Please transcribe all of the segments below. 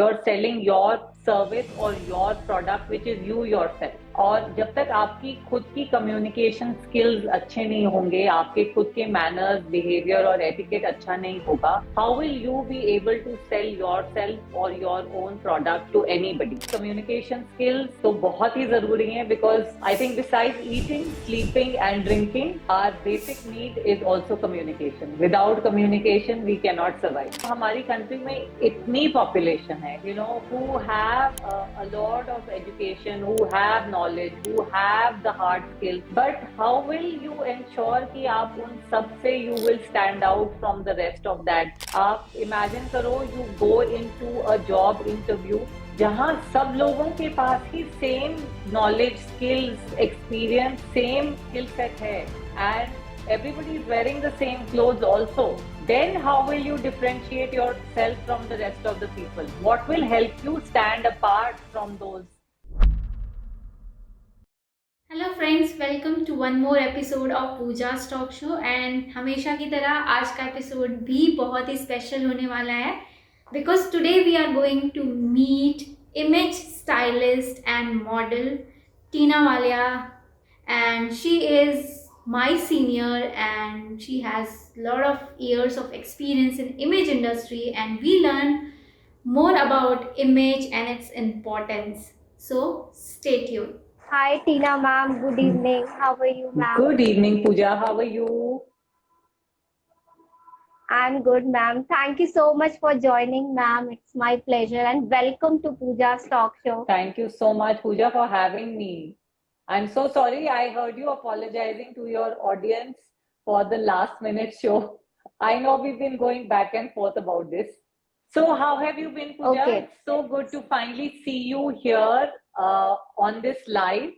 you're selling your service or your product which is you yourself. और जब तक आपकी खुद की कम्युनिकेशन स्किल्स अच्छे नहीं होंगे, आपके खुद के मैनर्स, बिहेवियर और एटिकेट अच्छा नहीं होगा, how will you be able to sell yourself और your own product to anybody? Communication skills तो बहुत ही जरूरी है, because I think beside eating, sleeping and drinking, our basic need is also communication. Without communication we can not survive. हमारी country में इतनी population है, you know, who have a lot of education, who have knowledge, who have the hard skills, but how will you ensure कि आप उन सब से you will stand out from the rest of that? आप imagine करो, you go into a job interview जहाँ सब लोगों के पास ही same knowledge, skills, experience, same skill set है, and everybody is wearing the same clothes also. Then how will you differentiate yourself from the rest of the people? What will help you stand apart from those? Hello friends, welcome to one more episode of Pooja's talk show. And हमेशा की तरह आज का episode भी बहुत ही special होने वाला है, because today we are going to meet image stylist and model Tina Walia. And she is my senior and she has lot of years of experience in image industry, and we learn more about image and its importance. So stay tuned. Hi Tina ma'am, good evening. How are you ma'am? Good evening, Pooja. How are you? I'm good ma'am. Thank you so much for joining ma'am. It's my pleasure, and welcome to Pooja's talk show. Thank you so much, Pooja, for having me. I'm so sorry. I heard you apologizing to your audience for the last minute show. I know we've been going back and forth about this. So how have you been, Pooja? Okay. It's so good to finally see you here on this live.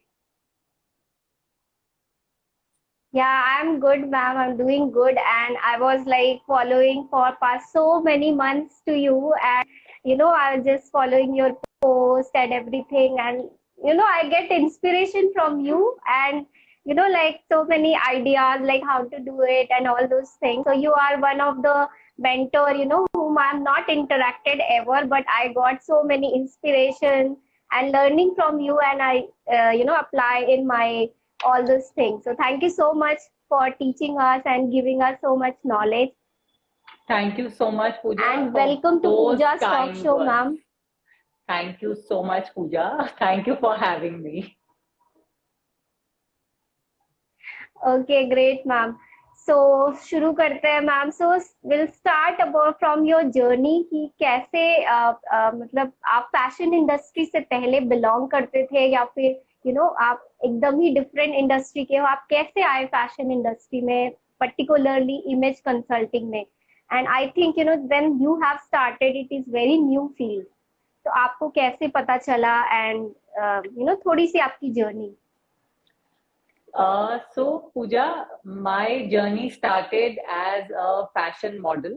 Yeah, I'm good, ma'am. I'm doing good, and I was like following for past so many months to you, and I was just following your post and everything, and I get inspiration from you, and like so many ideas like how to do it and all those things. So you are one of the mentor, whom I'm not interacted ever, but I got so many inspiration and learning from you, and I apply in my all those things. So thank you so much for teaching us and giving us so much knowledge. Thank you so much, Pooja. And welcome to Pooja's talk show, ma'am. Thank you so much, Pooja. Thank you for having me. Okay, great, ma'am. So शुरू करते हैं ma'am. So we'll start about from your journey कि कैसे मतलब आप fashion industry से पहले belong करते थे, या फिर आप एकदम ही डिफरेंट इंडस्ट्री के हो. आप कैसे आए फैशन इंडस्ट्री में, पर्टिकुलरली इमेज कंसल्टिंग में? And I think when you have started, it is very new field. तो आपको कैसे पता चला, एंड थोड़ी सी आपकी journey. So Pooja, my journey started as a fashion model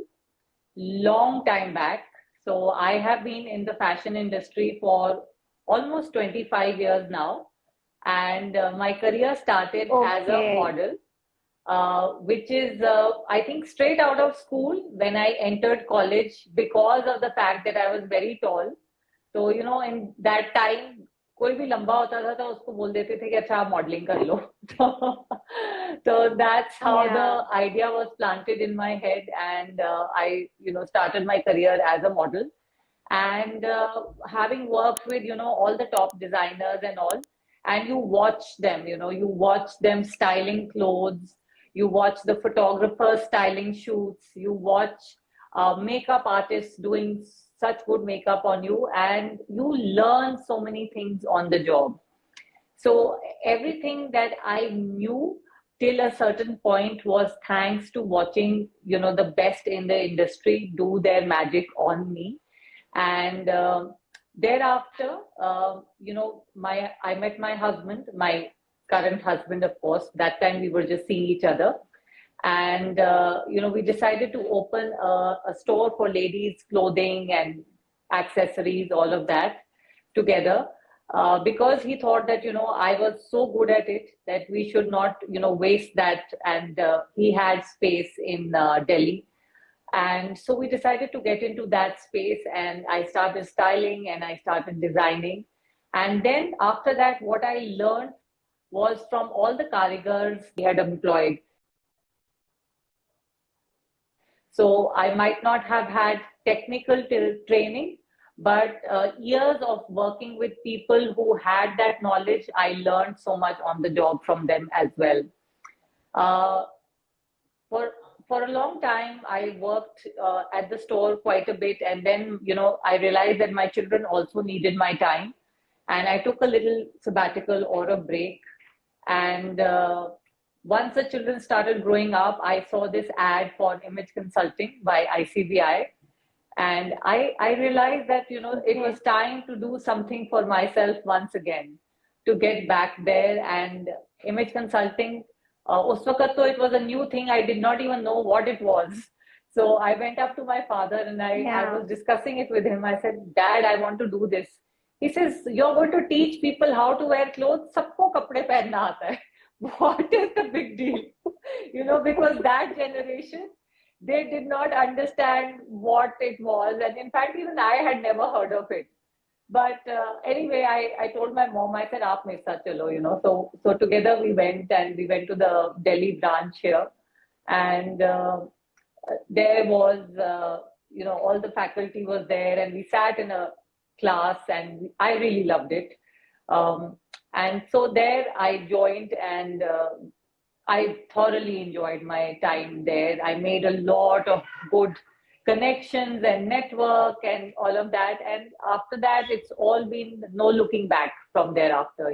long time back. So I have been in the fashion industry for almost 25 years now, and my career started as a model, which is I think straight out of school when I entered college, because of the fact that I was very tall. So in that time कोई भी लंबा होता था तो उसको बोल देते थे कि अच्छा आप मॉडलिंग कर लो. So that's how the idea was planted in my head, and I started my career as a model, and having worked with all the top designers and all, and you watch them, you watch them styling clothes, you watch the photographers styling shoots, you watch makeup artists doing such good makeup on you, and you learn so many things on the job. So everything that I knew till a certain point was thanks to watching the best in the industry do their magic on me. And thereafter I met my husband, my current husband, of course. That time we were just seeing each other, and we decided to open a store for ladies clothing and accessories, all of that together, because he thought that I was so good at it that we should not waste that, and he had space in Delhi, And so we decided to get into that space, and I started styling and I started designing. And then after that, what I learned was from all the karigars we had employed. So I might not have had technical training, but years of working with people who had that knowledge, I learned so much on the job from them as well. Uh, for for a long time, I worked at the store quite a bit, and then I realized that my children also needed my time, and I took a little sabbatical or a break. And once the children started growing up, I saw this ad for image consulting by ICBI. And I realized that, it was time to do something for myself once again, to get back there. And image consulting, us waqt to it was a new thing. I did not even know what it was. So I went up to my father and I was discussing it with him. I said, Dad, I want to do this. He says, you're going to teach people how to wear clothes? Sabko kapde pehenna aata hai. What is the big deal? Because that generation, they did not understand what it was. And in fact, even I had never heard of it. But anyway, I told my mom, I said, aap mere saath chalo, So together we went, and we went to the Delhi branch here. And there was, all the faculty was there, and we sat in a class, and I really loved it. And so there I joined, and I thoroughly enjoyed my time there. I made a lot of good connections and network and all of that. And after that, it's all been no looking back from thereafter,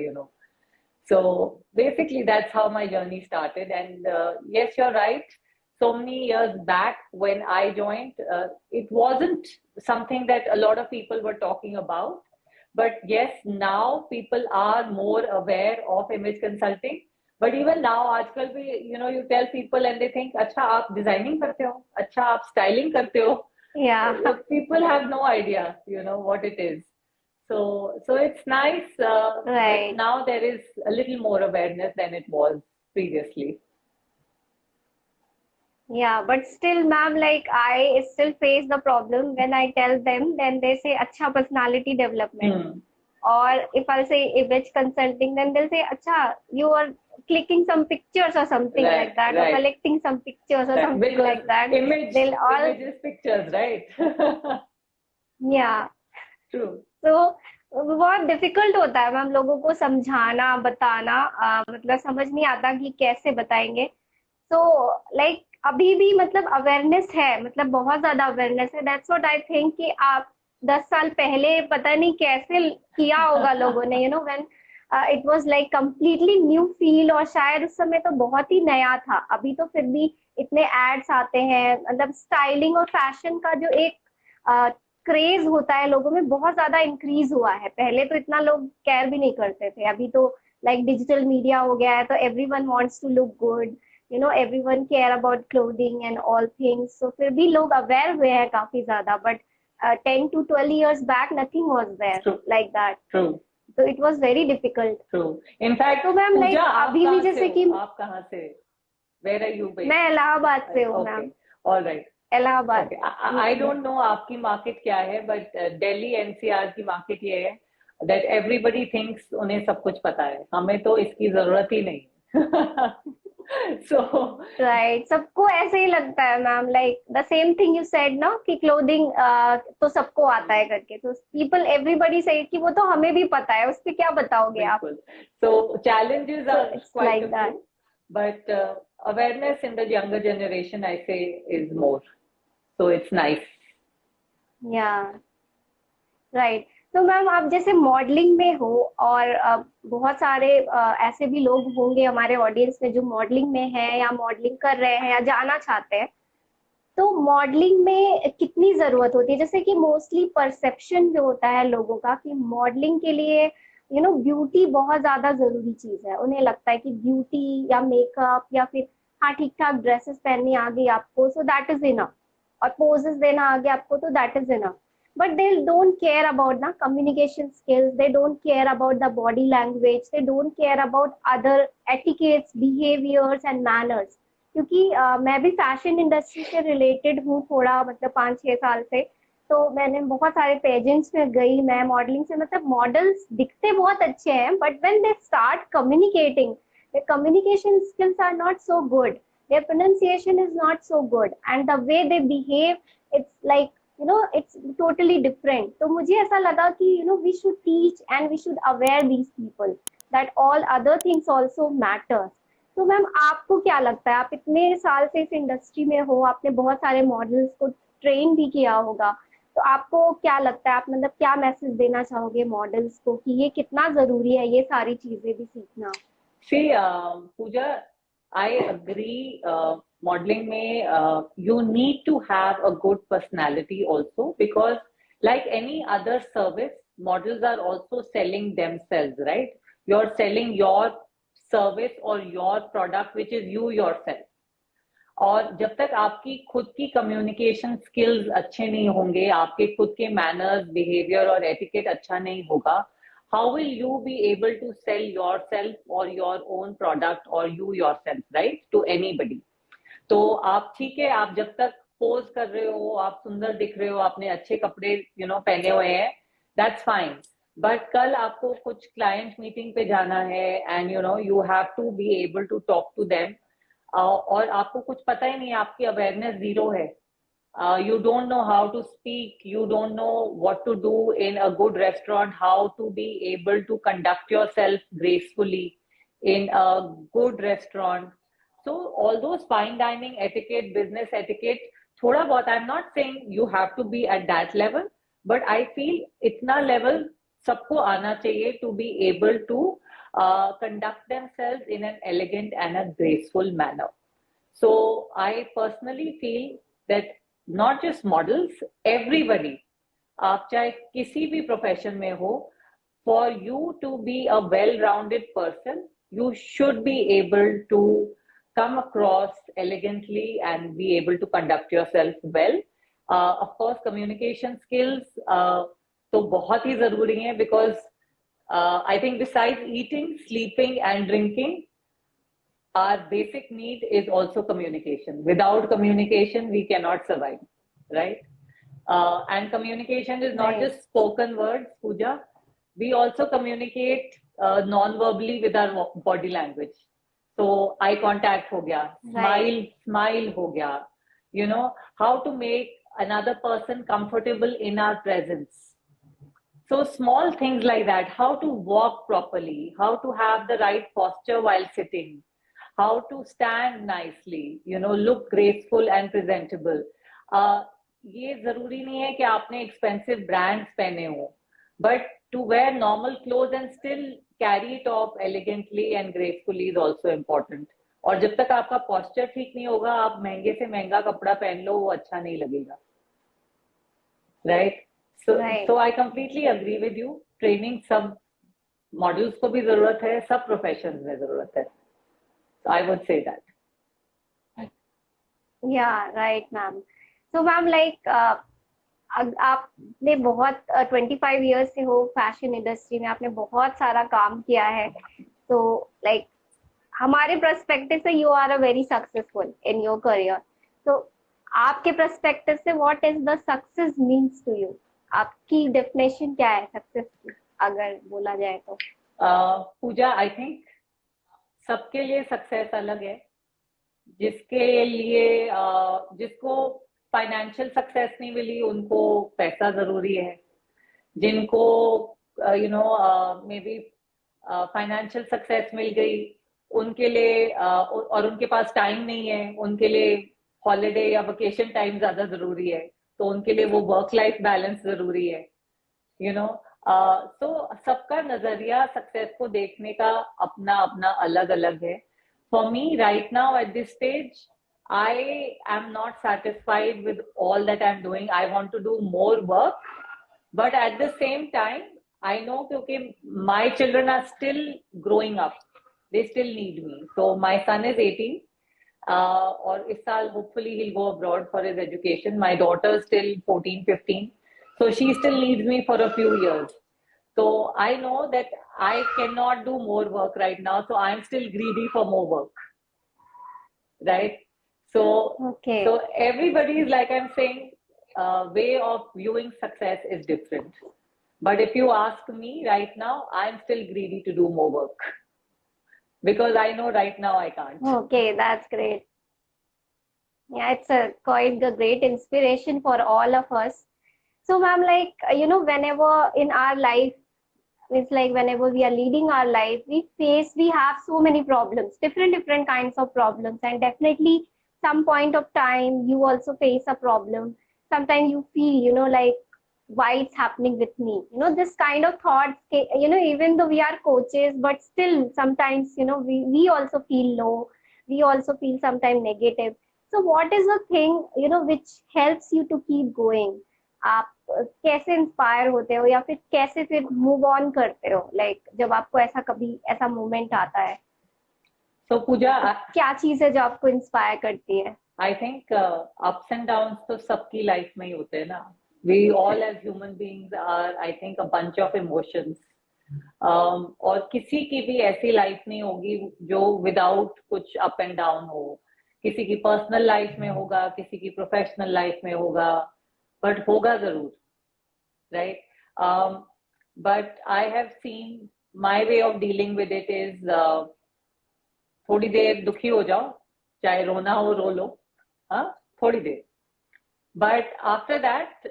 So basically, that's how my journey started. And yes, you're right. So many years back when I joined, it wasn't something that a lot of people were talking about. But yes, now people are more aware of image consulting. But even now, आजकल भी, you tell people and they think, अच्छा आप designing करते हो, अच्छा आप styling करते हो. Yeah. So people have no idea, what it is. So it's nice. Right. But now there is a little more awareness than it was previously. Yeah, but still, ma'am, like I still face the problem when I tell them, then they say, "Acha personality development." Or if I'll say image consulting, then they'll say, "Acha, you are clicking some pictures or something like that, or collecting some pictures or something like that." They'll all images, pictures, right? Yeah. True. So बहुत difficult होता है ma'am लोगों को समझाना बताना मतलब समझ नहीं आता कि कैसे बताएंगे. So like अभी भी मतलब अवेयरनेस है, मतलब बहुत ज्यादा अवेयरनेस है. दैट्स व्हाट आई थिंक कि आप 10 साल पहले पता नहीं कैसे किया होगा लोगों ने, when it was like completely new feel, और शायद उस समय तो बहुत ही नया था. अभी तो फिर भी इतने एड्स आते हैं, मतलब स्टाइलिंग और फैशन का जो एक क्रेज होता है लोगों में बहुत ज्यादा इंक्रीज हुआ है. पहले तो इतना लोग केयर भी नहीं करते थे. अभी तो लाइक डिजिटल मीडिया हो गया है, तो everyone wants to look good, everyone care about clothing and all things. So फिर भी लोग aware हुए हैं काफी ज्यादा. But 10 to 12 years back nothing was there. True. Like that. True. So it was very difficult. True. In fact, तो ma'am like अभी भी जैसे कि आप कहाँ से, where are you based? मैं इलाहाबाद से हूँ ma'am. All right. Allahabad. I don't know आपकी मार्केट क्या है, but Delhi NCR की मार्केट ये है that everybody thinks उन्हें सब कुछ पता है. हमें तो इसकी जरूरत ही नहीं. So right, सबको ऐसे ही लगता है ma'am, like the same thing you said ना कि क्लोथिंग तो सबको आता है करके. तो पीपल एवरीबडी से कि वो तो हमें भी पता है, उस पे क्या बताओगे आप. So challenges are quite like that, but awareness in the younger generation, I say, is more. So it's nice. Yeah, right. तो मैम आप जैसे मॉडलिंग में हो, और बहुत सारे ऐसे भी लोग होंगे हमारे ऑडियंस में जो मॉडलिंग में है या मॉडलिंग कर रहे हैं या जाना चाहते हैं. तो मॉडलिंग में कितनी जरूरत होती है? जैसे कि मोस्टली परसेप्शन जो होता है लोगों का कि मॉडलिंग के लिए ब्यूटी बहुत ज्यादा जरूरी चीज है. उन्हें लगता है कि ब्यूटी या मेकअप या फिर हाँ ठीक ठाक ड्रेसेस पहननी आ गई आपको, सो दैट इज इनफ, और पोजेस देना आ गया आपको, तो that is enough. But they don't care about the communication skills, they don't care about the body language, they don't care about other etiquettes, behaviors and manners. क्योंकि मैं भी fashion industry से related हूँ थोड़ा, मतलब 5-6 साल से। तो मैंने बहुत सारे पेजेंट्स में गई, मैं मॉडलिंग से, मतलब मॉडल्स दिखते बहुत अच्छे हैं, but when they start communicating, their communication skills are not so good, their pronunciation is not so good, and the way they behave, it's like, it's totally different. तो मुझे ऐसा लगा कि we should teach and we should aware these people that all other things also matters. तो ma'am, आपको क्या लगता है, आप इतने साल से इस इंडस्ट्री में हो, आपने बहुत सारे मॉडल्स को ट्रेन भी किया होगा, तो आपको क्या लगता है, आप मतलब क्या मैसेज देना चाहोगे मॉडल्स को कि ये कितना जरूरी है ये सारी चीजें भी सीखना? See, Pooja, I agree. Modeling may you need to have a good personality also, because like any other service, models are also selling themselves, right? You're selling your service or your product, which is you yourself. और जब तक आपकी खुद की communication skills अच्छे नहीं होंगे, आपके खुद के मैनर्स, बिहेवियर और एटिकेट अच्छा नहीं होगा, how will you be able to sell yourself और योर ओन प्रोडक्ट और you yourself, right, to anybody? तो आप ठीक है, आप जब तक पोज कर रहे हो, आप सुंदर दिख रहे हो, आपने अच्छे कपड़े पहने हुए हैं, दैट्स फाइन। बट कल आपको कुछ क्लाइंट मीटिंग पे जाना है and you have to be able to talk to them, और आपको कुछ पता ही नहीं, आपकी अवेयरनेस जीरो है, you don't know how to speak, you don't know what to do in a good restaurant, how to be able to conduct yourself gracefully in a good restaurant. So all those fine dining etiquette, business etiquette, thoda bahut, I'm not saying you have to be at that level, but I feel itna level sabko aana chahiye to be able to conduct themselves in an elegant and a graceful manner. So I personally feel that not just models, everybody, आप चाहे किसी भी profession में हो, for you to be a well-rounded person, you should be able to come across elegantly and be able to conduct yourself well. Of course, communication skills तो बहुत ही जरूरी है, because I think besides eating, sleeping and drinking, our basic need is also communication. Without communication, we cannot survive, right? And communication is not Right. just spoken words, Pooja. We also communicate non-verbally with our body language. So eye contact ho gaya, smile ho gaya, how to make another person comfortable in our presence. So small things like that, how to walk properly, how to have the right posture while sitting, how to stand nicely, look graceful and presentable. ये जरूरी नहीं है कि आपने expensive brands पहने हो, but to wear normal clothes and still carry it off elegantly and gracefully is also important. और जब तक आपका posture ठीक नहीं होगा, आप महंगे से महंगा कपड़ा पहन लो, वो अच्छा नहीं लगेगा, right? So I completely agree with you. Training सब models को भी जरूरत है, सब professions में जरूरत है. So I would say that. Yeah, right, ma'am. So ma'am, like आपने बहुत 25 ईयर्स से हो फैशन इंडस्ट्री में, आपने बहुत सारा काम किया है, तो लाइक हमारे पर्सपेक्टिव से you are a very successful in your career. तो आपके पर्सपेक्टिव से what is the success means to you? आपकी डेफिनेशन क्या है सक्सेस की, अगर बोला जाए तो? पूजा, आई थिंक सबके लिए सक्सेस अलग है। जिसके लिए जिसको फाइनेंशियल सक्सेस नहीं मिली, उनको पैसा जरूरी है। जिनको मे बी फाइनेंशियल सक्सेस मिल गई, उनके लिए और उनके पास टाइम नहीं है, उनके लिए हॉलीडे या वेकेशन टाइम ज्यादा जरूरी है, तो उनके लिए वो वर्क लाइफ बैलेंस जरूरी है। तो सबका नजरिया सक्सेस को देखने का अपना अपना अलग अलग है। For me, right now at this stage, I am not satisfied with all that I'm doing. I want to do more work, but at the same time, I know because my children are still growing up. They still need me. So my son is 18, और इस साल hopefully he'll go abroad for his education. My daughter is still 14, 15. So she still needs me for a few years. So I know that I cannot do more work right now. So I'm still greedy for more work. right? So, Okay. so everybody is, like I'm saying, way of viewing success is different. But if you ask me right now, I'm still greedy to do more work because I know right now I can't. Okay, that's great. Yeah, it's a quite a great inspiration for all of us. So, ma'am, like, whenever in our life, it's like whenever we are leading our life, we have so many problems, different kinds of problems, and definitely some point of time you also face a problem. Sometimes you feel, like, why it's happening with me? This kind of thoughts, even though we are coaches, but still sometimes, we also feel low. We also feel sometimes negative. So what is the thing, which helps you to keep going? आप कैसे inspire होते हो या फिर कैसे फिर move on करते हो, लाइक जब आपको ऐसा कभी ऐसा मोमेंट आता है? So Pooja, क्या चीज है जो आपको इंस्पायर करती है? I think ups and downs तो सबकी लाइफ में ही होते हैं ना. We all as human beings are, I think, a bunch of emotions. और किसी की भी ऐसी लाइफ नहीं होगी जो विदाउट कुछ अप एंड डाउन हो. किसी की पर्सनल लाइफ में होगा, किसी की प्रोफेशनल लाइफ में होगा, बट होगा जरूर, right? But I have seen my way of dealing with it is थोड़ी देर दुखी हो जाओ, चाहे रोना हो रो लो, हाँ, थोड़ी देर. बट आफ्टर दैट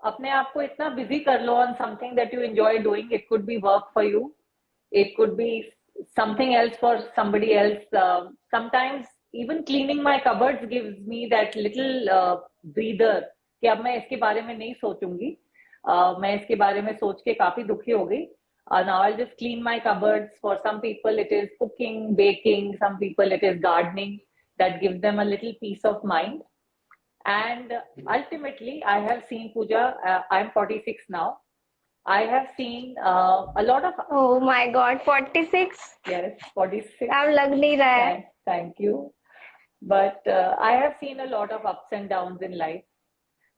अपने आप को इतना बिजी कर लो on something that you enjoy doing. It could be work for you, it could be something else for somebody else. Sometimes even cleaning my cupboards gives me that little breather कि अब मैं इसके बारे में नहीं सोचूंगी. मैं इसके बारे में सोच के काफी दुखी हो गई. Now I'll just clean my cupboards. For some people it is cooking, baking. Some people it is gardening. That gives them a little peace of mind. And ultimately, I have seen, Pooja, I'm 46 now. I have seen a lot of. Oh my God, 46. Yes, 46. अब लग नहीं रहा है. Thank you. But I have seen a lot of ups and downs in life.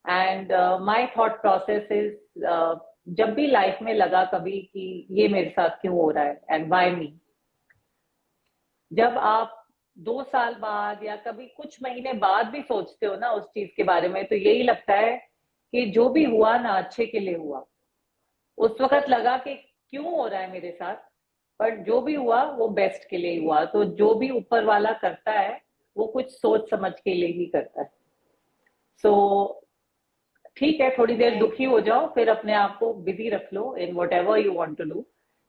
And my thought process is, जब भी life में लगा कभी कि ये मेरे साथ क्यों हो रहा है and why me, जब आप 2 साल बाद या कभी कुछ महीने बाद भी सोचते हो ना उस चीज के बारे में, तो यही लगता है कि जो भी हुआ ना अच्छे के लिए हुआ. उस वक्त लगा कि क्यों हो रहा है मेरे साथ, पर जो भी हुआ वो बेस्ट के लिए हुआ. तो जो भी ऊपर वाला करता है वो कुछ सोच समझ के लिए ही करता है. सो ठीक है, थोड़ी देर दुखी हो जाओ, फिर अपने आप को बिजी रख लो in whatever you want to do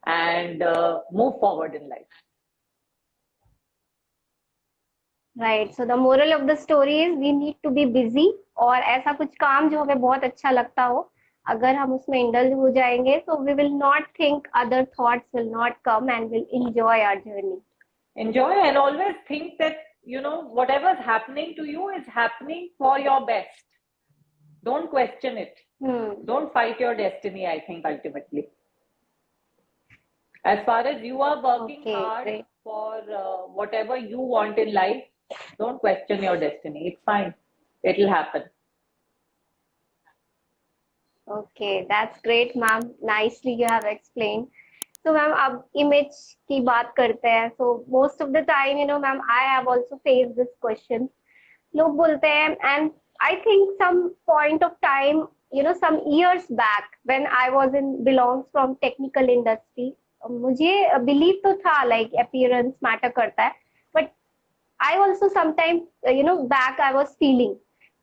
and move forward in life. Right, so the moral of the story is we need to be busy. और ऐसा कुछ काम जो हमें बहुत अच्छा लगता हो, अगर हम उसमें इंडल्ज हो जाएंगे, so we will not think, other thoughts will not come, and we'll enjoy our journey. Enjoy and always think that, whatever's happening to you is happening for your best. Don't question it. Don't fight your destiny, I think, ultimately. As far as you are working hard for whatever you want in life, don't question your destiny. It's fine. It'll happen. Okay, that's great, ma'am. Nicely you have explained. So, ma'am, अब image की बात करते हैं. So, most of the time, ma'am, I have also faced this question. लोग बोलते हैं, and I think some point of time, some years back, when I belongs from technical industry, मुझे believe तो था like appearance matter करता है, but I also sometimes, back I was feeling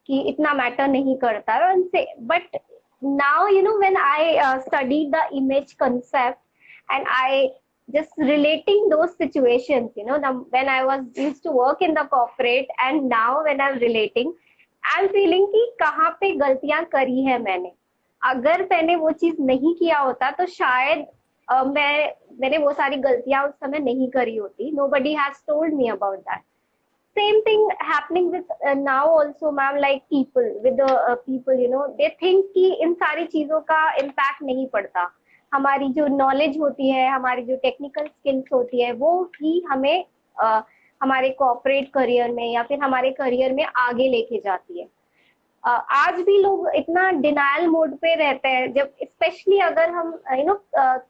कि इतना matter नहीं करता है. But now, when I studied the image concept and I just relating those situations, when I was used to work in the corporate and now when I'm relating, I'm feeling कि कहाँ पे गलतियां करी है मैंने. अगर मैंने वो चीज नहीं किया होता तो शायद मैंने वो सारी गलतियां उस समय नहीं करी होती. Nobody has told me about that. Same thing happening with now also, ma'am, like people with the people, they think कि इन सारी चीजों का impact नहीं पड़ता. हमारी जो knowledge होती है, हमारी जो technical skills होती है, वो ही हमें हमारे corporate career में या फिर हमारे career में आगे लेके जाती है. आज भी लोग इतना denial mode पे रहते हैं, जब especially अगर हम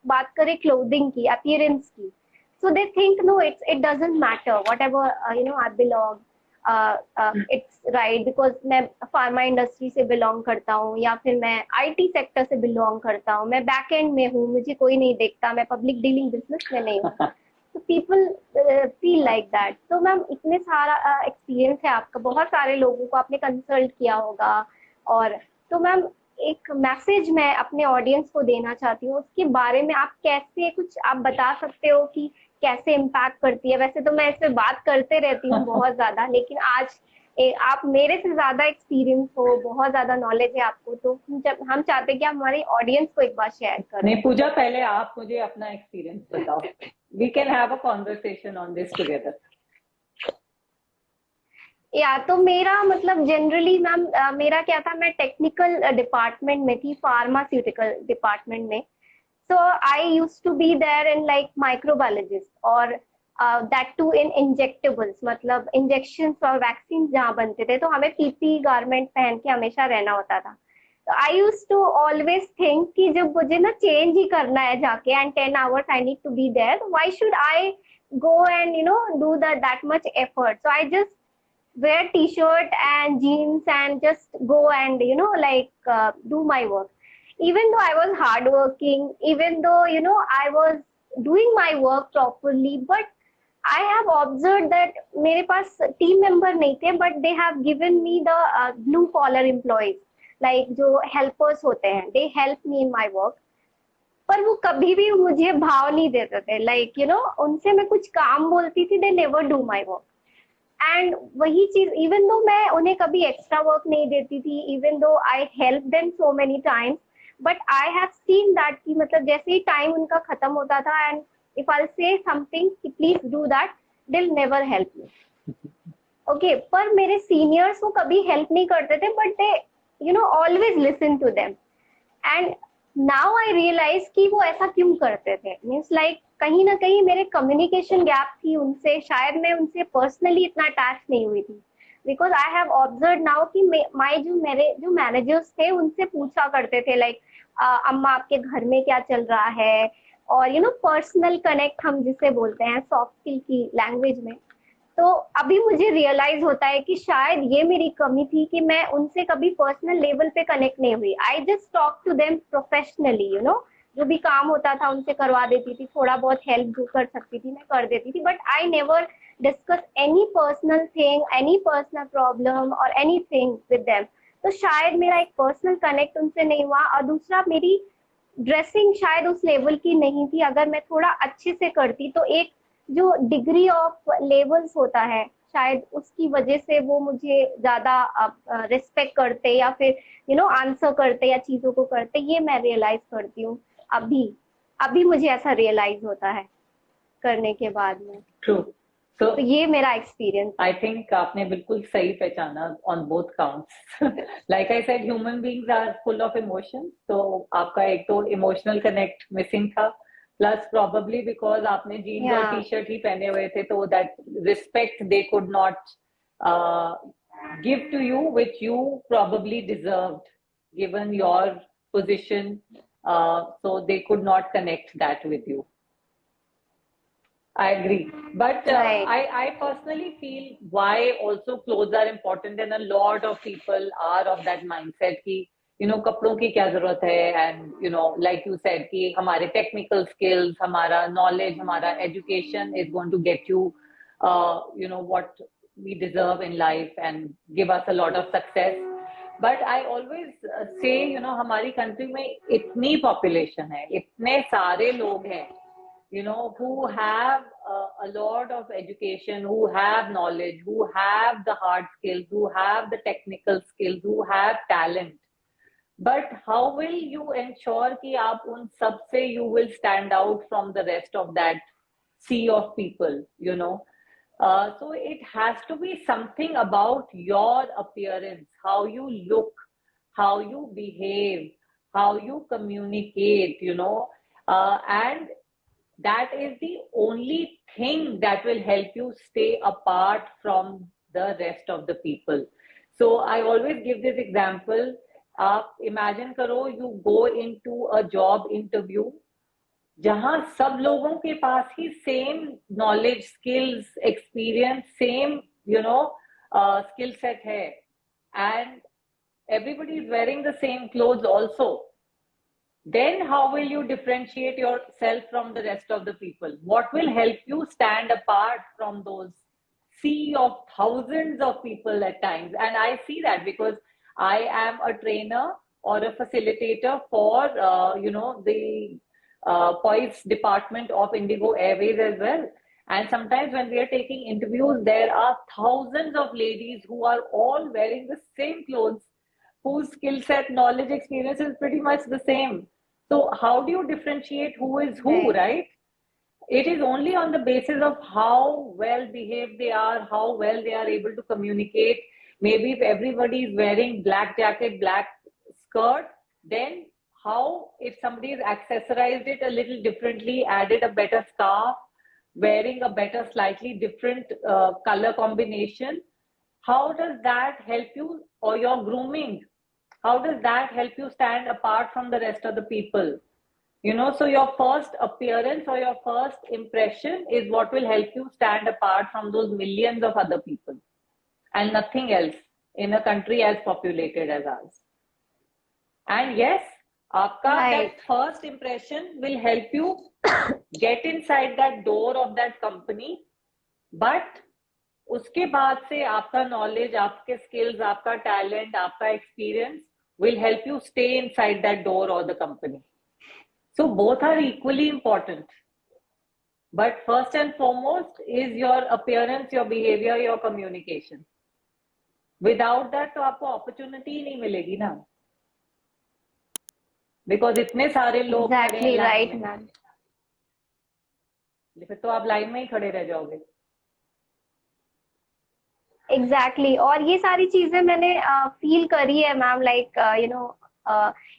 बात करें clothing की, appearance की. So they think, no, it doesn't matter whatever I belong, it's right because मैं फार्मा इंडस्ट्री से बिलोंग करता हूँ या फिर मैं आईटी सेक्टर से बिलोंग करता हूँ, मैं बैक एंड में हूँ, मुझे कोई नहीं देखता, मैं पब्लिक डीलिंग बिजनेस में नहीं हूँ. तो पीपल फील लाइक दैट. तो मैम इतने सारा एक्सपीरियंस है आपका, बहुत सारे लोगों को आपने कंसल्ट किया होगा, और तो मैम एक मैसेज मैं अपने ऑडियंस को देना चाहती हूँ, उसके बारे में आप कैसे कुछ आप बता सकते हो कि कैसे इम्पैक्ट करती है? वैसे तो मैं इस पे बात करते रहती हूँ बहुत ज्यादा, लेकिन आज आप मेरे से ज्यादा एक्सपीरियंस हो, बहुत ज्यादा नॉलेज है आपको, तो हम चाहते हैं कि हमारी ऑडियंस को एक बार शेयर करें. नहीं पूजा, पहले आप मुझे अपना एक्सपीरियंस बताओ. We can have a conversation on this together. या तो मेरा मतलब जनरली मैम मेरा क्या था, मैं टेक्निकल डिपार्टमेंट में थी, फार्मास्यूटिकल डिपार्टमेंट में. So I used to be there in like microbiologist और that too in injectables, मतलब इंजेक्शंस और वैक्सीन जहाँ बनते थे, तो हमें पीपी गारमेंट पहन के हमेशा रहना होता था. तो I use to always think कि जब मुझे ना चेंज ही करना है जाके and 10 hours I need to be there, why should I go and do that much effort? So I just wear t-shirt and jeans and just go and do my work. Even though I was hardworking, even though I was doing my work properly, but I have observed that मेरे पास team member नहीं थे, but they have given me the blue collar employees, like जो helpers होते हैं, they help me in my work. पर वो कभी भी मुझे भाव नहीं देते थे, उनसे मैं कुछ काम बोलती थी, they never do my work. And वही चीज, इवन दो मैं उन्हें कभी एक्स्ट्रा वर्क नहीं देती थी, even though I help them so many times, but I have seen that कि मतलब जैसे ही टाइम उनका खत्म होता था and if I say something कि please do that, they will never help me. Okay, पर मेरे सीनियर्स को कभी हेल्प नहीं करते थे, but they always listen to them. And now I realise कि वो ऐसा क्यों करते थे. मीन्स लाइक कहीं ना कहीं मेरे कम्युनिकेशन गैप थी उनसे, शायद मैं उनसे पर्सनली इतना अटैच नहीं हुई थी. Because I have observe now कि मेरे जो मैनेजर्स थे उनसे पूछा करते थे लाइक अम्मा आपके घर में क्या चल रहा है, और पर्सनल कनेक्ट हम जिसे बोलते हैं सॉफ्ट स्किल की लैंग्वेज में. तो अभी मुझे रियलाइज होता है कि शायद ये मेरी कमी थी कि मैं उनसे कभी पर्सनल लेवल पे कनेक्ट नहीं हुई. I just talk to them professionally, जो भी काम होता था उनसे करवा देती थी, थोड़ा बहुत हेल्प जो कर सकती थी मैं कर देती थी, but I never discuss any personal thing, any personal problem और एनीथिंग विद देम. तो शायद मेरा एक पर्सनल कनेक्ट उनसे नहीं हुआ. और दूसरा, मेरी ड्रेसिंग शायद उस लेवल की नहीं थी. अगर मैं थोड़ा अच्छे से करती तो एक जो डिग्री ऑफ लेवल्स होता है, शायद उसकी वजह से वो मुझे ज्यादा रिस्पेक्ट करते या फिर आंसर करते या चीजों को करते. ये मैं रियलाइज करती हूँ अभी मुझे ऐसा रियलाइज होता है करने के बाद में. ट्रू. तो ये मेरा एक्सपीरियंस. आई थिंक आपने बिल्कुल सही पहचाना on both counts. Like I said, human beings are full of emotions. तो आपका एक तो इमोशनल कनेक्ट मिसिंग था, प्लस प्रोबेबली बिकॉज आपने जीन्स और टी शर्ट ही पहने हुए थे, तो that respect they could not give to you which you probably deserved given your position. So they could not connect that with you. I agree. But Right. I personally feel why also clothes are important, and a lot of people are of that mindset कि कपड़ों की क्या जरूरत है, and like you said कि हमारे technical skills, हमारा knowledge, हमारा education is going to get you what we deserve in life and give us a lot of success. But I always say हमारी कंट्री में इतनी पॉपुलेशन है, इतने सारे लोग हैं who have a lot of education, who have knowledge, who have the hard skills, who have the technical skills, who have talent. But how will you ensure कि आप उन सब से you will stand out from the rest of that sea of people, so it has to be something about your appearance, how you look, how you behave, how you communicate, and that is the only thing that will help you stay apart from the rest of the people. So I always give this example. आप imagine करो, you go into a job interview जहां सब लोगों के पास ही same knowledge, skills, experience, same skill set है, and everybody is wearing the same clothes also, then how will you differentiate yourself from the rest of the people? What will help you stand apart from those sea of thousands of people at times? And I see that because I am a trainer or a facilitator for the poise department of Indigo Airways as well. And sometimes when we are taking interviews, there are thousands of ladies who are all wearing the same clothes, whose skill set, knowledge, experience is pretty much the same. So how do you differentiate who is who, right? It is only on the basis of how well behaved they are, how well they are able to communicate. Maybe if everybody is wearing black jacket, black skirt, then how, if somebody has accessorized it a little differently, added a better scarf, wearing a better, slightly different color combination, how does that help you? Or your grooming, how does that help you stand apart from the rest of the people? So your first appearance or your first impression is what will help you stand apart from those millions of other people, and nothing else in a country as populated as ours. And yes, that first impression will help you get inside that door of that company, but उसके बाद से आपका knowledge, आपके skills, आपका talent, आपका experience will help you stay inside that door or the company. So both are equally important. But first and foremost is your appearance, your behavior, your communication. Without that तो आपको opportunity ही नहीं मिलेगी ना. Because इतने सारे लोग exactly right, ma'am. फिर तो आप लाइन में ही खड़े रह जाओगे. Exactly. और ये सारी चीजें मैंने फील करी है ma'am, like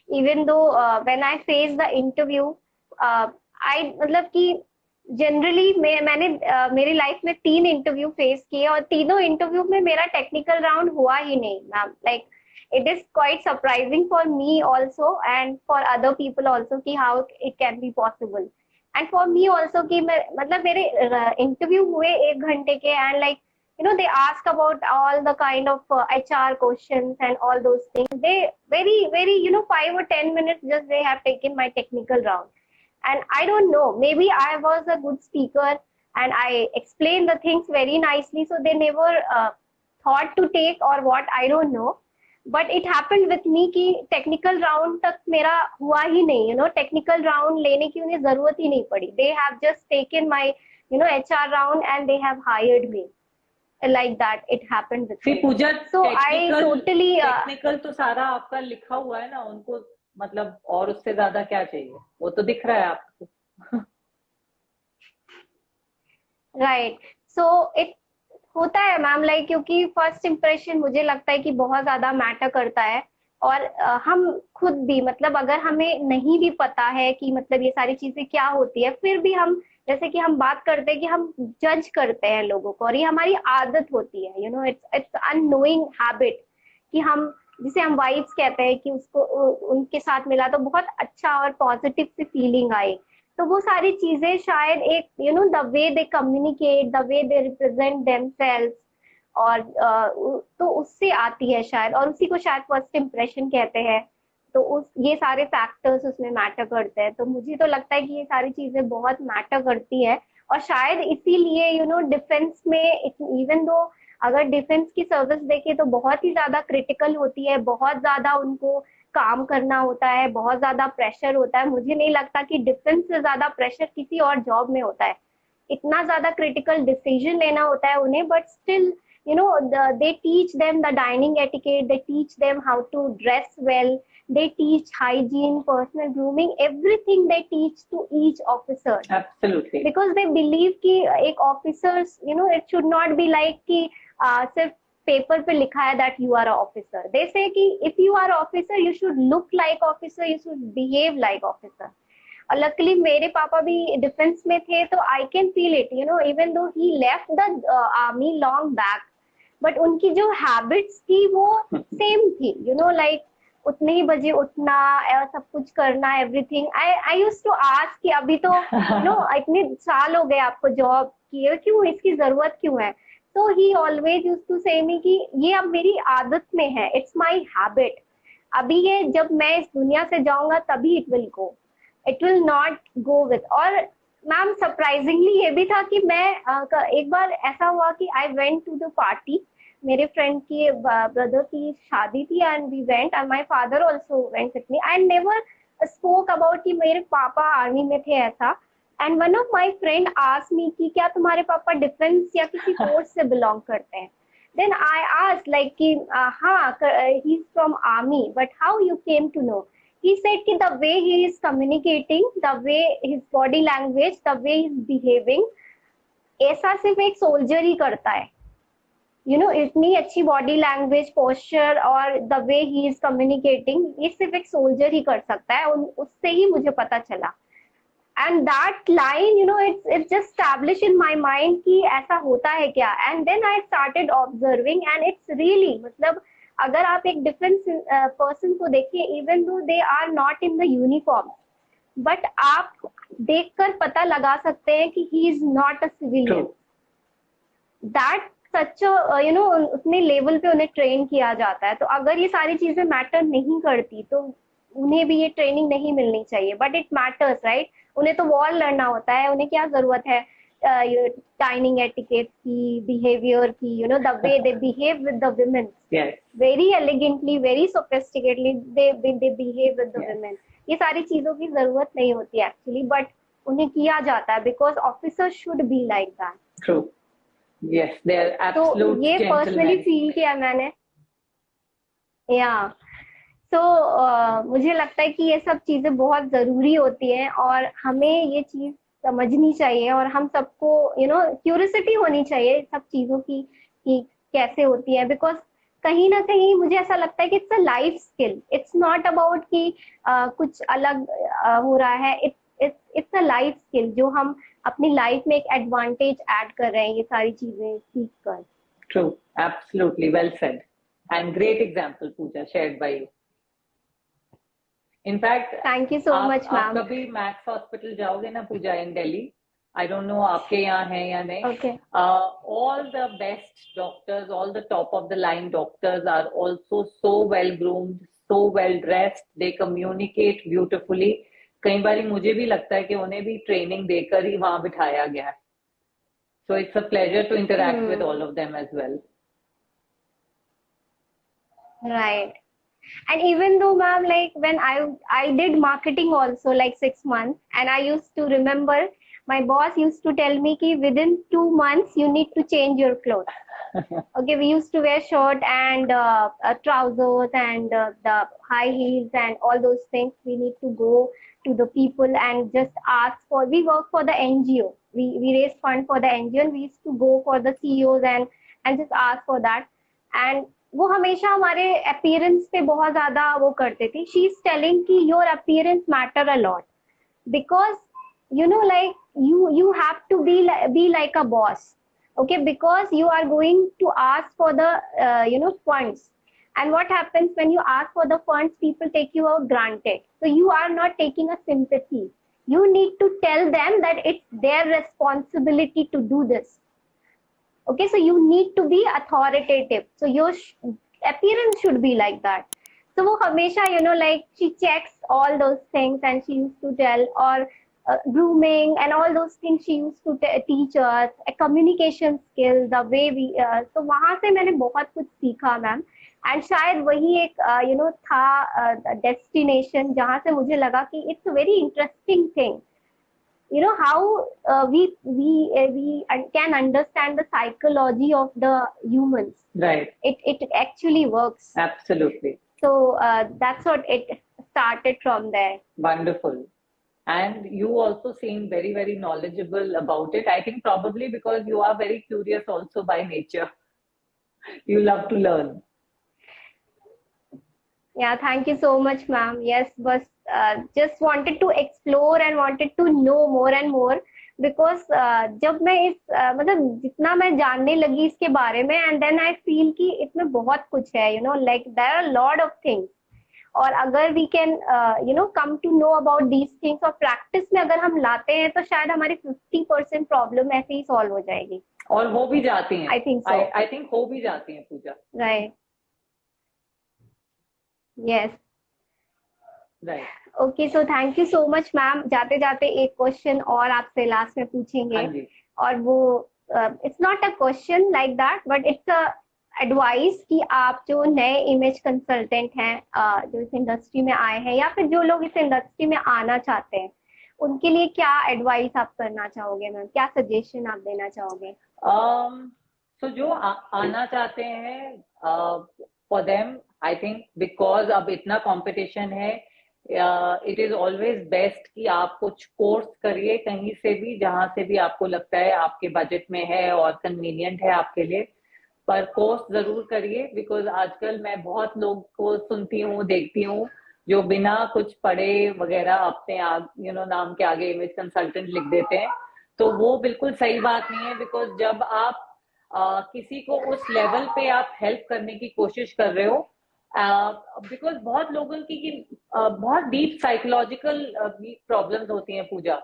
even though when I face the interview, I मतलब कि जनरली मैंने मेरी लाइफ में 3 इंटरव्यू फेस किए और तीनों इंटरव्यू में मेरा टेक्निकल राउंड हुआ ही नहीं ma'am. Like it is quite surprising for me also and for other people also कि how it can be possible, and for me also कि मतलब मेरे इंटरव्यू हुए 1 घंटे के, and like they ask about all the kind of HR questions and all those things. They very 5 or 10 minutes just they have taken my technical round. And I don't know, maybe I was a good speaker and I explained the things very nicely, so they never thought to take or what, I don't know. But it happened with me कि technical round तक मेरा हुआ ही नहीं, technical round लेने की उन्हें जरूरत ही नहीं पड़ी. They have just taken my HR round and they have hired me. Like that it happened with me. Pooja, so I totally technical तो सारा आपका लिखा हुआ है ना, उनको मतलब और उससे ज्यादा क्या चाहिए, वो तो दिख रहा है आपको. राइट. सो इट होता है मैम, लाइक क्योंकि फर्स्ट इम्प्रेशन मुझे लगता है कि बहुत ज्यादा मैटर करता है. और हम खुद भी मतलब अगर हमें नहीं भी पता है कि मतलब ये सारी चीजें क्या होती है, फिर भी हम जैसे कि हम बात करते हैं कि हम जज करते हैं लोगों को, और ये हमारी आदत होती है. इट्स अननोइंग हैबिट कि हम जिसे हम वाइब्स कहते हैं कि उसको उनके साथ मिला तो बहुत अच्छा और पॉजिटिव सी फीलिंग आई. तो वो सारी चीजें शायद एक the way they communicate, the way they represent themselves, और तो उससे आती है शायद, और उसी को शायद फर्स्ट इम्प्रेशन कहते हैं. तो ये सारे फैक्टर्स उसमें मैटर करते हैं. तो मुझे तो लगता है कि ये सारी चीजें बहुत मैटर करती है, और शायद इसीलिए डिफेंस में इवन दो अगर डिफेंस की सर्विस देखे तो बहुत ही ज्यादा क्रिटिकल होती है, बहुत ज्यादा उनको काम करना होता है, बहुत ज्यादा प्रेशर होता है. मुझे नहीं लगता कि डिफेंस से ज्यादा प्रेशर किसी और जॉब में होता है. इतना ज्यादा क्रिटिकल डिसीजन लेना होता है उन्हें, but still they teach them the dining etiquette, they teach them how to dress well, they teach hygiene, personal grooming, everything they teach to each officer. Absolutely. Because they believe कि एक officers it should not be like कि सिर्फ paper पे लिखा है that you are an officer. They say कि if you are an officer you should look like officer, you should behave like officer. और luckily मेरे पापा भी डिफेंस में थे, तो I can feel it even though he left the army long back, but उनकी जो हैबिट्स थी वो सेम थी. लाइक उतने ही बजे उठना और सब कुछ करना, everything. I used to ask कि अभी तो इतने साल हो गए आपको जॉब किए, क्यों, इसकी जरूरत क्यों है? तो ही ऑलवेज यूज्ड टू से मी कि ये अब मेरी आदत में है, इट्स माय हैबिट। अभी ये जब मैं इस दुनिया से जाऊंगा तभी it will go, it will not go with. और मैम सरप्राइजिंगली ये भी था कि मैं एक बार ऐसा हुआ कि I went to the party, मेरे फ्रेंड की ब्रदर की शादी थी and we went and my father also went with me. I never spoke about कि मेरे पापा आर्मी में थे ऐसा। And one of my friend asked me कि क्या तुम्हारे पापा डिफेंस या किसी फोर्स से बिलोंग करते हैं? देन आई आस्क्ड लाइक कि हाँ, he is from army, but how you came to know? He said कि the way he is communicating, the way his body language, the way he is behaving, ऐसा सिर्फ एक soldier ही करता है। इतनी अच्छी बॉडी लैंग्वेज, पोस्चर और the way he is communicating, ये सिर्फ एक सोल्जर ही कर सकता है। उससे ही मुझे पता चला। And that line it's just establish in my mind कि ऐसा होता है क्या। And then I started observing and it's really, मतलब अगर आप एक डिफरेंट पर्सन को देखें, even though they are not in the uniform, but आप देखकर पता लगा सकते हैं कि he is not a civilian. That such उतने लेवल पे उन्हें ट्रेन किया जाता है। तो अगर ये सारी चीजें मैटर नहीं करती तो उन्हें भी ये ट्रेनिंग नहीं मिलनी चाहिए, बट इट मैटर्स, राइट? उन्हें तो वॉल लड़ना होता है, उन्हें क्या जरूरत है डाइनिंग एटिकेट की, बिहेवियर की, the way they behave with the women, very elegantly, very sophisticatedly they behave with the women. ये सारी चीजों की जरूरत नहीं होती एक्चुअली, बट उन्हें किया जाता है because officers should be like that. True, yes, they are absolute तो ये पर्सनली फील किया मैंने। या तो मुझे लगता है कि ये सब चीजें बहुत जरूरी होती हैं और हमें ये चीज समझनी चाहिए और हम सबको क्यूरियोसिटी होनी चाहिए सब चीजों की कि कैसे होती है। बिकॉज कहीं ना कहीं मुझे ऐसा लगता है कि it's a life skill, it's not about कि कुछ अलग हो रहा है। इट्स अ लाइफ स्किल जो हम अपनी लाइफ में एक एडवांटेज ऐड कर रहे हैं ये सारी चीजें सीख कर। True, absolutely well said and great example Pooja shared by you. In fact thank you so much ma'am. आप कभी मैक्स हॉस्पिटल जाओगे ना पूजा इन दिल्ली, I don't know आपके यहाँ है या नहीं। Okay. All the best doctors, all the top of the line doctors are also so well groomed, so well dressed. They communicate beautifully. कई बार मुझे भी लगता है कि उन्हें भी ट्रेनिंग देकर ही वहां बिठाया गया है। So it's a pleasure to interact with all of them as well. Right. And even though ma'am, like when I did marketing also like 6 months, and I used to remember my boss used to tell me ki within 2 months you need to change your clothes. Okay, we used to wear shirt and trousers and the high heels and all those things. We need to go to the people and just ask for, we work for the NGO. We raise fund for the NGO and we used to go for the CEOs and just ask for that. And वो हमेशा हमारे appearance पे बहुत ज्यादा वो करते थे। She is telling कि your appearance matter a lot because like you have to be like a boss, okay, because you are going to ask for the funds, and what happens when you ask for the funds, people take you for granted, so you are not taking a sympathy. You need to tell them that it's their responsibility to do this, okay, so you need to be authoritative, so your appearance should be like that. So wo hamesha like she checks all those things and she used to tell, or grooming and all those things she used to teach us, a communication skill, the way we तो वहां से मैंने बहुत कुछ सीखा ma'am. And शायद वही एक था डेस्टिनेशन जहां से मुझे लगा कि it's a very interesting thing, how we can understand the psychology of the humans, right? It actually works. Absolutely. So that's what it started from there. Wonderful. And you also seem very, very knowledgeable about it. I think probably because you are very curious also by nature. You love to learn. Yeah, thank you so much, ma'am. Yes, but just wanted to explore and wanted to know more and more because जब मैं इस मतलब जितना मैं जानने लगी इसके बारे में, and then I feel कि इसमें बहुत कुछ है, like there are a lot of things. और अगर we can come to know about these things और प्रैक्टिस में अगर हम लाते हैं तो शायद हमारी 50% प्रॉब्लम ऐसे ही सॉल्व हो जाएगी। और हो भी जाती हैं, I think so. I think हो भी जाती हैं Pooja. Right, yes, right. Okay, so thank you so much ma'am. जाते जाते एक क्वेश्चन और आपसे लास्ट में पूछेंगे, हाँ जी। और वो it's not a question like that but it's a advice कि आप जो नए इमेज कंसल्टेंट हैं, जो इस इंडस्ट्री में आए हैं या फिर जो लोग इस इंडस्ट्री में आना चाहते हैं, उनके लिए क्या एडवाइस आप करना चाहोगे मैम, क्या सजेशन आप देना चाहोगे? सो जो आना चाहते हैं, for them I think because अब इतना कंपटीशन है, इट इज ऑलवेज बेस्ट कि आप कुछ कोर्स करिए कहीं से भी, जहां से भी आपको लगता है आपके बजट में है और कन्वीनियंट है आपके लिए, पर कोर्स जरूर करिए। बिकॉज आजकल मैं बहुत लोग को सुनती हूँ, देखती हूँ, जो बिना कुछ पढ़े वगैरह अपने नाम के आगे इमेज कंसल्टेंट लिख देते हैं। तो वो बिल्कुल सही बात नहीं है। बिकॉज जब आप किसी को उस लेवल पे आप हेल्प करने की कोशिश कर रहे हो, बिकॉज बहुत लोगों की बहुत डीप साइकोलॉजिकल प्रॉब्लम्स होती हैं पूजा।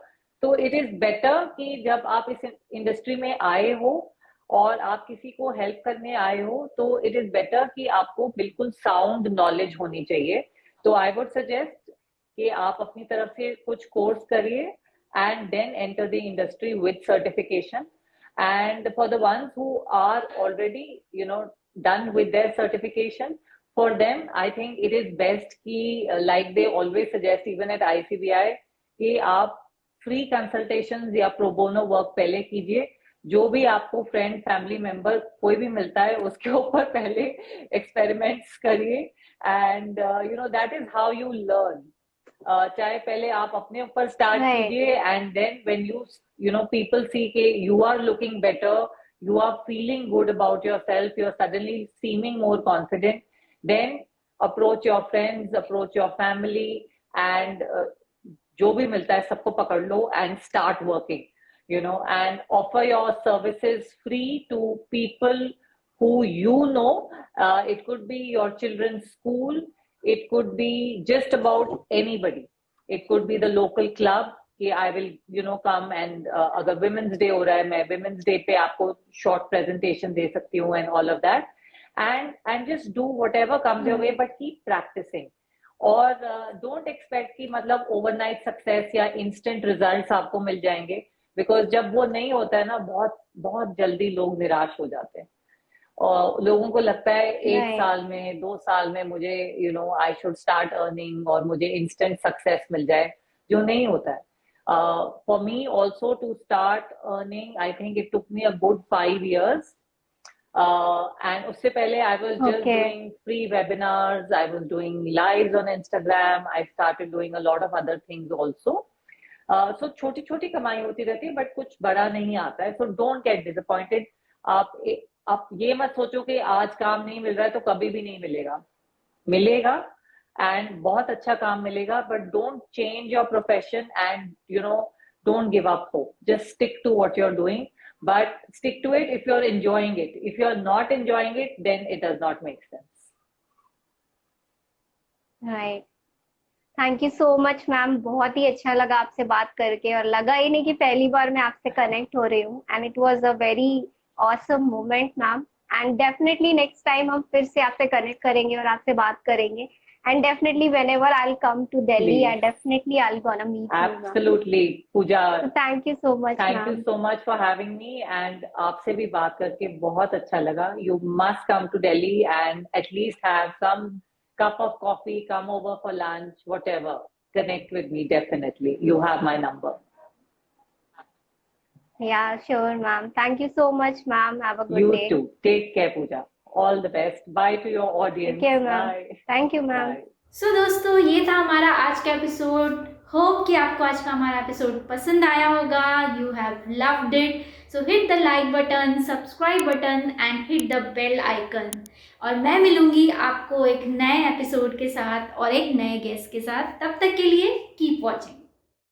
तो इट इज बेटर कि जब आप इस इंडस्ट्री में आए हो और आप किसी को हेल्प करने आए हो, तो इट इज बेटर कि आपको बिल्कुल साउंड नॉलेज होनी चाहिए। तो आई वुड सजेस्ट कि आप अपनी तरफ से कुछ कोर्स करिए and then enter the industry with certification. And for the ones who are already done with their certification, for them I think it is best ki like they always suggest even at ICBI कि आप free consultations या pro bono work पहले कीजिए। जो भी आपको friend family member कोई भी मिलता है उसके ऊपर पहले एक्सपेरिमेंट्स करिए, and that is how you learn. चाहे पहले आप अपने ऊपर स्टार्ट कीजिए, and then when you know people see ke you are looking better, you are feeling good about yourself, you are suddenly seeming more confident, then approach your friends, approach your family, and जो भी मिलता है सबको पकड़ लो and start working, and offer your services free to people who it could be your children's school, it could be just about anybody, it could be the local club कि I will come and अगर women's day हो रहा है, मैं women's day पे आपको short presentation दे सकती हूँ and all of that, and just do whatever comes your way, but keep practising. और डोंट एक्सपेक्ट कि मतलब ओवरनाइट सक्सेस या इंस्टेंट रिजल्ट्स आपको मिल जाएंगे, बिकॉज जब वो नहीं होता है ना, बहुत बहुत जल्दी लोग निराश हो जाते हैं। और लोगों को लगता है 1 साल में 2 साल में मुझे आई शुड स्टार्ट अर्निंग और मुझे इंस्टेंट सक्सेस मिल जाए, जो नहीं होता है। For me also to start earning, I think it took me a good 5 years. And उससे पहले I was just doing free webinars, I was doing lives on Instagram, I started doing a lot of other things also. So छोटी छोटी कमाई होती रहती है, but कुछ बड़ा नहीं आता है। So don't get disappointed. आप ये मत सोचो कि आज काम नहीं मिल रहा है तो कभी भी नहीं मिलेगा, मिलेगा, एंड बहुत अच्छा काम मिलेगा, but don't change your profession and don't give up hope, just stick to what you are doing, but stick to it if you are enjoying it. If you are not enjoying it then it does not make sense. Right, thank you so much ma'am, बहुत ही अच्छा लगा आपसे बात करके, और लगा ही नहीं कि पहली बार मैं आपसे कनेक्ट हो रही हूँ, and it was a very awesome moment ma'am. And definitely next time हम फिर से आपसे कनेक्ट करेंगे और आपसे बात करेंगे, and definitely whenever I'll come to Delhi, I definitely I'll gonna meet you. Absolutely, Pooja. So thank you so much. Thank you so much for having me, and आपसे भी बात करके बहुत अच्छा लगा। You must come to Delhi and at least have some cup of coffee, come over for lunch, whatever. Connect with me definitely. You have my number. Yeah, sure, ma'am. Thank you so much, ma'am. Have a good day. You too. Take care, Pooja. All the best. Bye to your audience. Okay, ma'am. Thank you, ma'am. So दोस्तों, ये था हमारा आज का episode. Hope कि आपको आज का हमारा एपिसोड पसंद आया होगा। You have loved it, so hit the like button, subscribe button and hit the bell icon. और मैं मिलूंगी आपको एक नए एपिसोड के साथ और एक नए गेस्ट के साथ। तब तक के लिए कीप वॉचिंग।